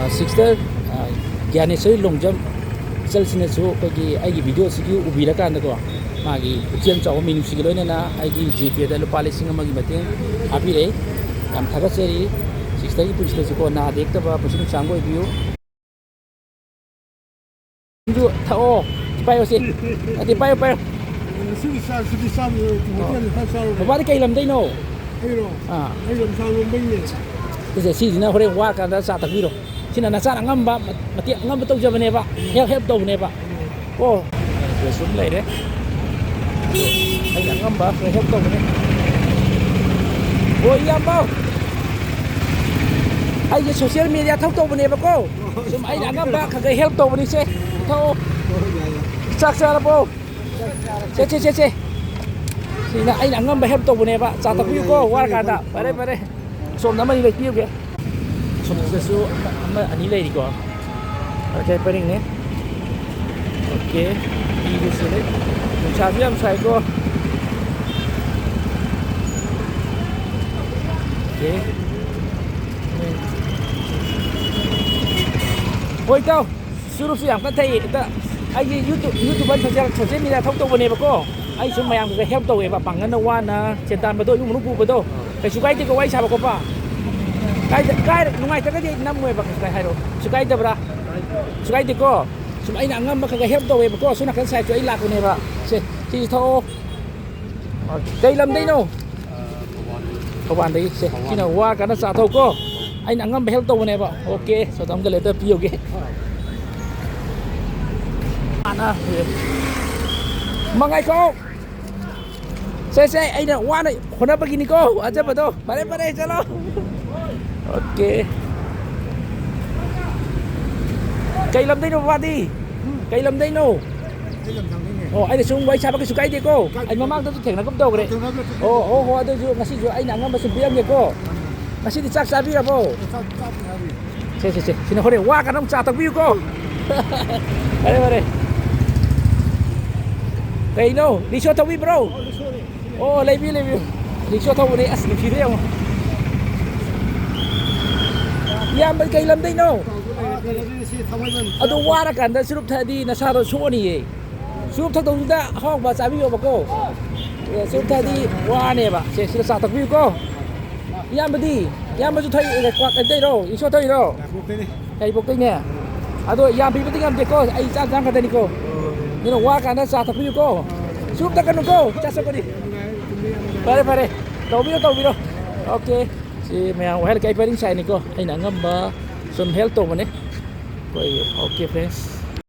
Sister Gyanesari Longjam Chalsinasu Aigi video Siki Ubirakanako Magi Uchian Chaw Minu Sigilona Aigi GP the Palising Magi Matin Happy Am Tagaseri Sister Pushko Na Dekta Pushing Chango view Tao Piosin at the Pio What Kalam they know this is a season of work and that's at the video. Sinanasa Angmba, Angmba to Javaneva, help to never. Oh, there's some later. Angmba, help to me. Oh, Yambo. I just social media talk to never go. So I Angmba can help to me. Say, oh, Saxarabo. Say. Sina ay Angmba help to never. Sataku go, work at that. Pare. So naman like you get. So so ani lady ko. Okay, pa rin eh. Okay. Ini sila. Sabi am say ko. Okay. Hoy tao. Suru siya kan thai ta ai YouTube ban social media thong to bane ba ko. Ai sum mayam ko help to e ba pangan na wa na sentan ba do yung munu ba do. Kay sugay ti ko wai sa ba ko pa. Kay nungay ta kay namoy ba kay hayro sugay da bra sugay di ko sumay na ngam ba kay help daw e ba ko so na kan sai ko ay la ko ne ba si tho kay lam dai no kawan dai se kina wa ka na sa tho ko ay na ngam ba help daw ne ba okay so tam ga later piyo ge ana mangai ko se ay na wa na khona ba gini ko aja ba to pare chalo Okay. Kay lam day no wadi. Kay lam day no. Oh, ay sung wai sa ba sukay di ko. Ay mamang to theng na gumdo gre. Oh, ado ju ngasi ju ay nangam ba subiam ye ko. Ngasi di sak sabi ra po. Se. Sino hore wa ka nang sa tagbi ko. Pare. Kay no, di so tawi bro. Oh, lebi. Di so tawi as ni fire mo. Yeah, but kay lam day no. Ado wara kan da surup thadi na saro soni ye. Surup thak dong da hok ba sabi yo ba ko. Surup thadi wa ne ba. Se sa tak bi ko. Yam ba ju thai ga kwak dai ro. Iso thai ro. Kay bok tai ne. Ado yam bi ti ngam de ko ai cha jang ka dai ni ko. Ni no wa kan da sa tak bi ko. Surup tak kan ko. Cha sa ko di. Pare. Tau bi ro. Okay. Si mayang wahel kay paring sa ini ko ay nangamba some health to man eh. Okay friends.